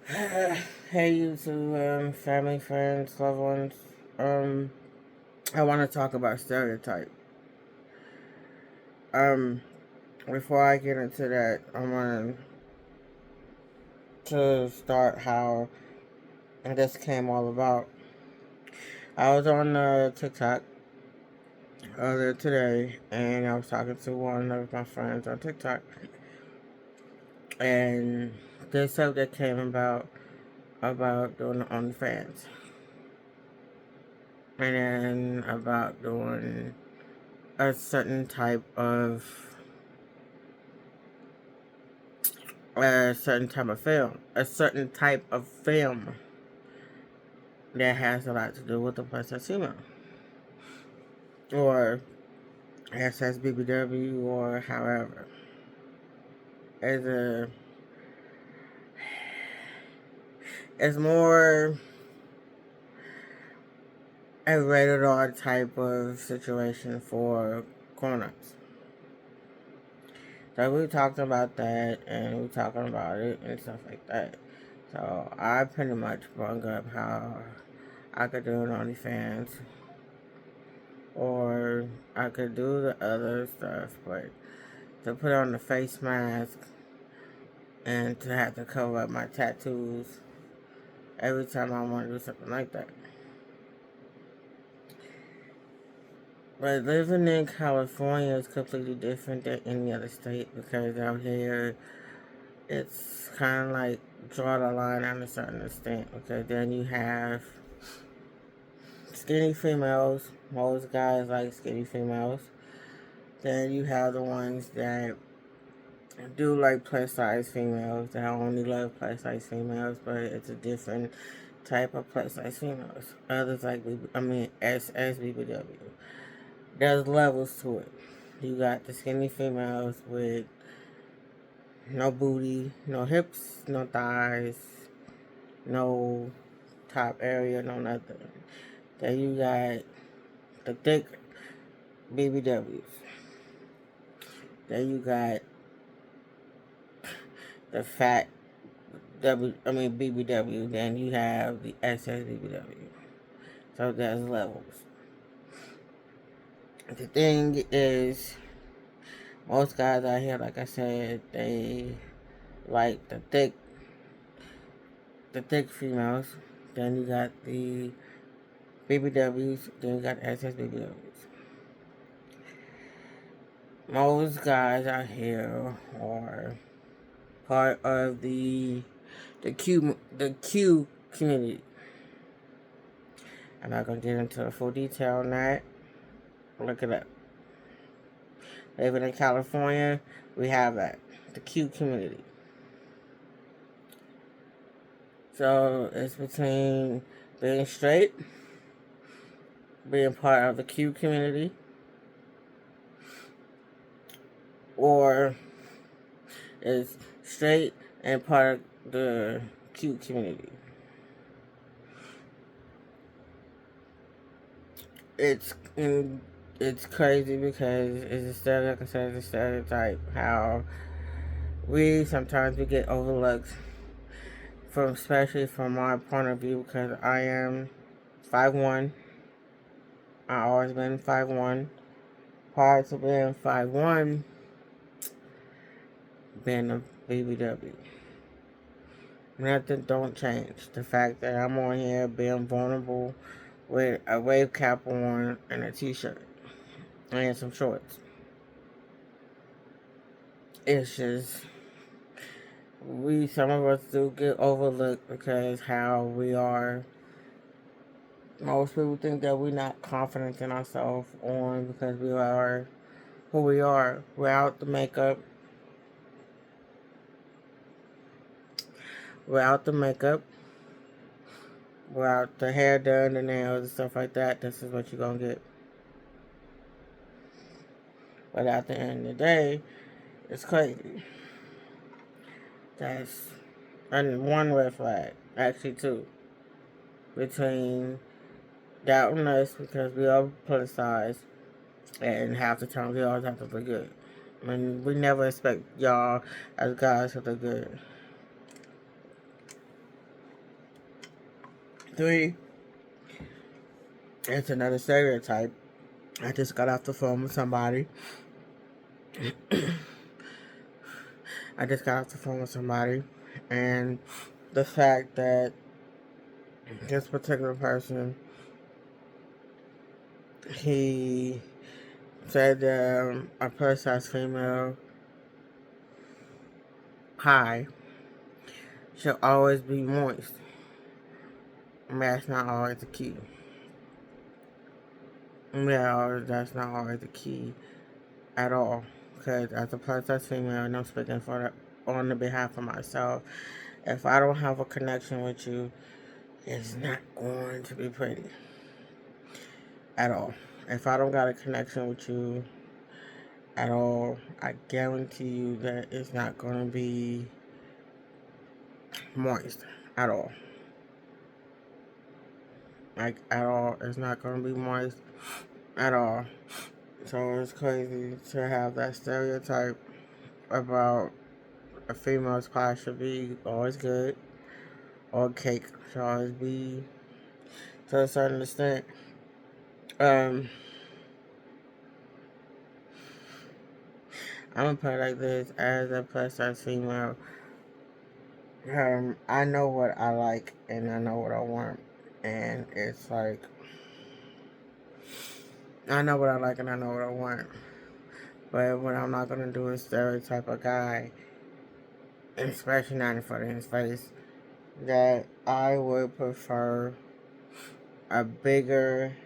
Hey YouTube, family, friends, loved ones. I want to talk about stereotype. Um, Before I get into that, I want to start how this came all about. I was on TikTok earlier today, and I was talking to one of my friends on TikTok, and this subject came about doing the OnlyFans, and then about doing a certain type of a certain type of film that has a lot to do with the plus female, or SSBBW, or however. It's a, it's more a rated R type of situation for grown-ups. So we talked about that, and we talking about it and stuff like that. So I pretty much brought up how I could do an OnlyFans, or I could do the other stuff, but to put on the face mask and to have to cover up my tattoos every time I want to do something like that. But living in California is completely different than any other state, because out here it's kind of like draw the line on a certain extent, because then you have skinny females. Most guys like skinny females. Then you have the ones that do like plus size females. That only love plus size females, but it's a different type of plus size females. Others like SSBBW. There's levels to it. You got the skinny females with no booty, no hips, no thighs, no top area, no nothing. Then you got the thick BBWs. Then you got the fat BBW. Then you have the SSBBW. So there's levels. The thing is, most guys out here, like I said, they like the thick females. Then you got the BBWs. Then you got the SSBBWs. Most guys out here are part of the Q community. I'm not gonna get into the full detail on that. Look it up. Living in California, we have that, the Q community. So it's between being straight, being part of the Q community, or is straight and part of the Q community. It's it's crazy because like I said, it's a stereotype how we get overlooked, from especially from my point of view, because I am 5'1". I always been 5'1". Prior to being 5'1", being a BBW. Nothing don't change. The fact that I'm on here being vulnerable with a wave cap on and a t-shirt and some shorts. It's just, some of us do get overlooked because how we are. Most people think that we're not confident in ourselves on because we are who we are without the makeup, without the makeup, without the hair done, the nails, and stuff like that. This is what you're gonna get. But at the end of the day, it's crazy. That's one red flag, actually two, between doubting us because we are politicized, and half the time we always have to look good. I mean, we never expect y'all as guys to look good. 3, it's another stereotype. I just got off the phone with somebody. I just got off the phone with somebody, and the fact that this particular person, he said a plus size female pie should always be moist. And that's not always the key. That's not always the key at all. Because as a plus size female, and I'm speaking on the behalf of myself, if I don't have a connection with you, it's not going to be pretty at all. If I don't got a connection with you at all, I guarantee you that it's not going to be moist at all. Like, at all. It's not going to be moist at all. So it's crazy to have that stereotype about a female's pie should be always good, or cake should always be to a certain extent. I'm gonna put it like this: as a plus size female, I know what I like and I know what I want, and it's like I know what I like and I know what I want. But what I'm not gonna do is stereotype a guy, especially not in front of his face, that I would prefer a bigger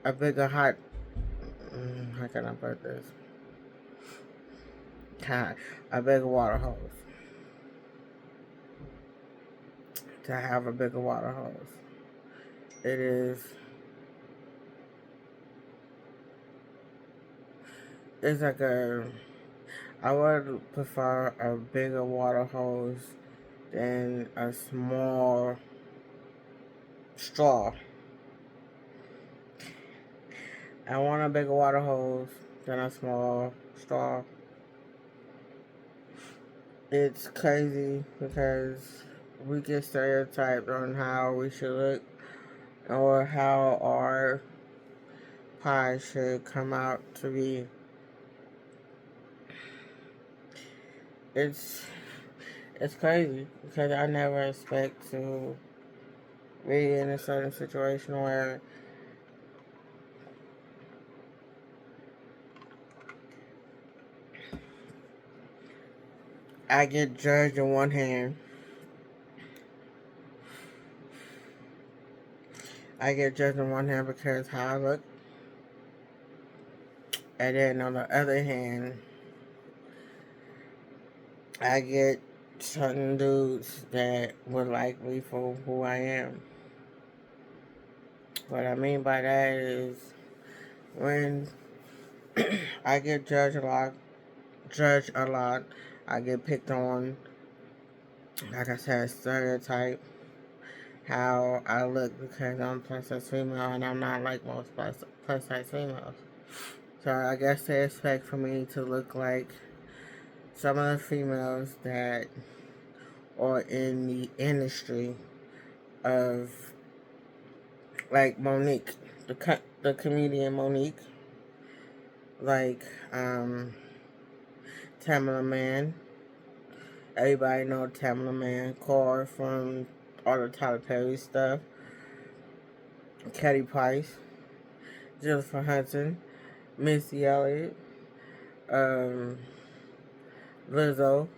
hot. How can I put this? A bigger water hose. To have a bigger water hose. It is. It's like I would prefer a bigger water hose than a small straw. I want a bigger water hose than a small straw. It's crazy because we get stereotyped on how we should look or how our pie should come out to be. It's crazy because I never expect to be in a certain situation where I get judged in one hand. I get judged in one hand because how I look. And then on the other hand, I get certain dudes that would like me for who I am. What I mean by that is when I get judged a lot, I get picked on, like I said, stereotype, how I look because I'm plus size female and I'm not like most plus size females. So I guess they expect for me to look like some of the females that are in the industry of, like Monique, the comedian Monique, like Tamela Mann. Everybody know Tamela Mann, Core from all the Tyler Perry stuff, Katie Price, Jennifer Hudson, Missy Elliott, Lizzo.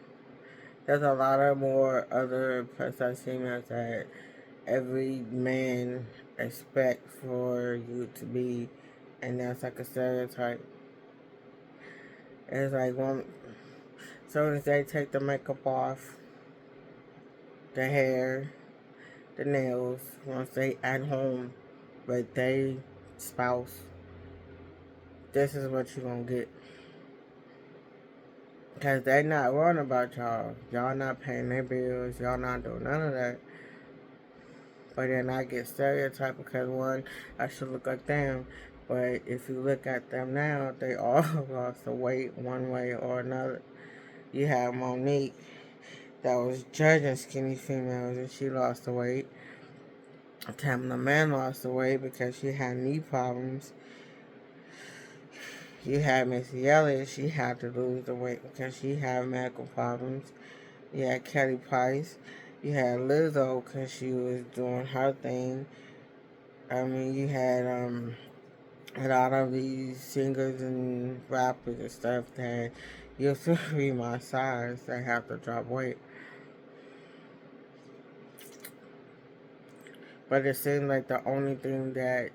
There's a lot of more other plus size females that every man expect for you to be, and that's like a stereotype. It's like as soon as they take the makeup off, the hair, the nails, once they at home with they spouse, this is what you gonna get. Because they not worrying about y'all. Y'all not paying their bills. Y'all not doing none of that. But then I get stereotyped because, one, I should look like them. But if you look at them now, they all lost the weight one way or another. You have Monique that was judging skinny females, and she lost the weight. Tamla Man lost the weight because she had knee problems. You had Missy Elliott, she had to lose the weight because she had medical problems. You had Kelly Price. You had Lizzo because she was doing her thing. I mean, you had a lot of these singers and rappers and stuff that used to be my size that have to drop weight. But it seems like the only thing that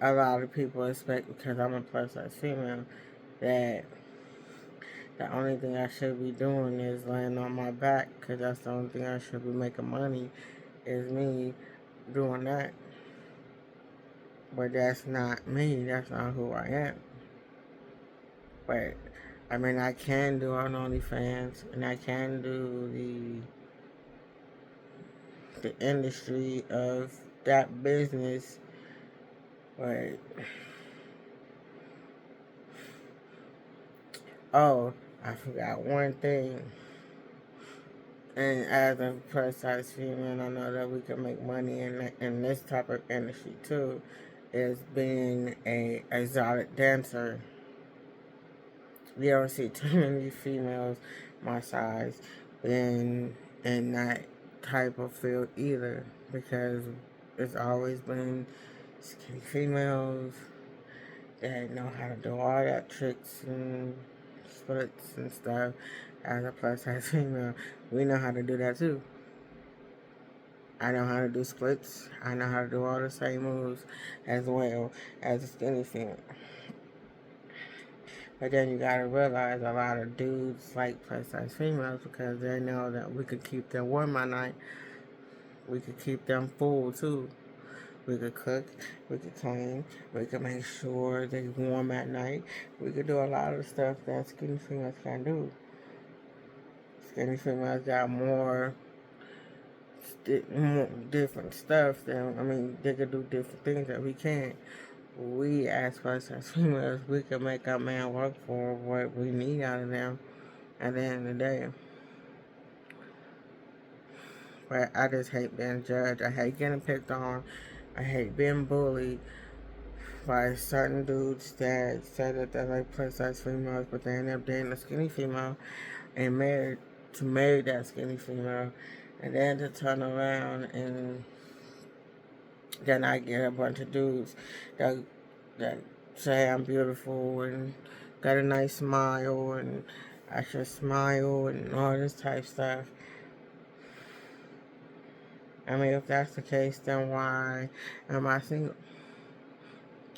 a lot of people expect, because I'm a plus size female, that the only thing I should be doing is laying on my back, because that's the only thing I should be making money, is me doing that. But that's not me. That's not who I am. But I mean, I can do on OnlyFans, and I can do the industry of that business. But oh, I forgot one thing. And as a plus size female, I know that we can make money in this type of industry too. Is being a exotic dancer. You don't see too many females my size in that type of field either, because it's always been skinny females that know how to do all that tricks and splits and stuff. As a plus size female, we know how to do that too. I know how to do splits. I know how to do all the same moves as well as a skinny female. But then you gotta realize a lot of dudes like plus size females because they know that we could keep them warm at night. We could keep them full too. We could cook, we could clean, we could make sure they're warm at night. We could do a lot of stuff that skinny females can't do. Skinny females got more different stuff than, I mean, they could do different things that we can't. We as plus size females, we can make our man work for what we need out of them at the end of the day. But I just hate being judged. I hate getting picked on. I hate being bullied by certain dudes that say that they're like plus size females, but they end up dating a skinny female and marry that skinny female, and then to turn around and then I get a bunch of dudes that say I'm beautiful and got a nice smile and I should smile and all this type stuff. I mean, if that's the case, then why am I single?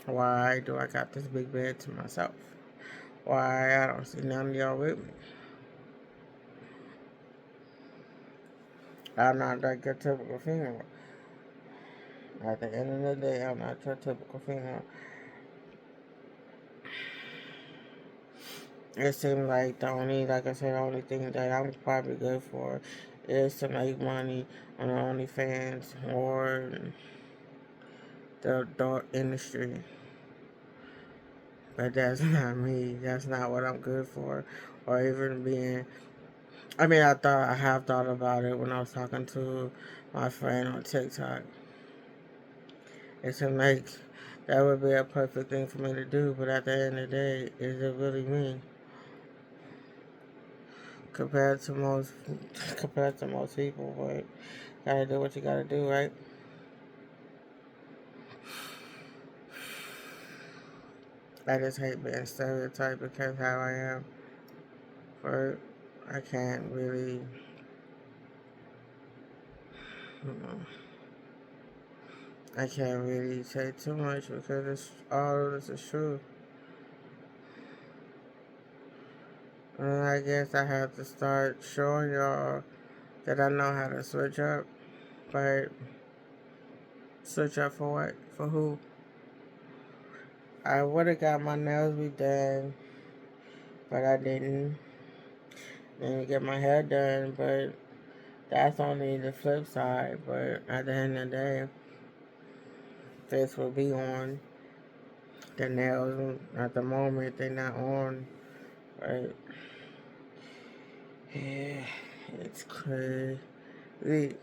Why do I got this big bed to myself? Why I don't see none of y'all with me? I'm not like your typical female. At the end of the day, I'm not your typical female. It seems like like I said, the only thing that I'm probably good for is to make money on the OnlyFans or the adult industry. But that's not me. That's not what I'm good for. Or even being, I mean, I have thought about it when I was talking to my friend on TikTok. It seemed like that would be a perfect thing for me to do, but at the end of the day, is it really me? compared to most compared to most people, but gotta do what you gotta do, right? I just hate being stereotyped because how I am. But I can't really, you know, I can't really say too much because all of this is true. And I guess I have to start showing y'all that I know how to switch up. But switch up for what? For who? I would have got my nails redone, but I didn't. Didn't get my hair done, but that's only the flip side. But at the end of the day, this will be on. The nails at the moment they're not on. But yeah, It's crazy.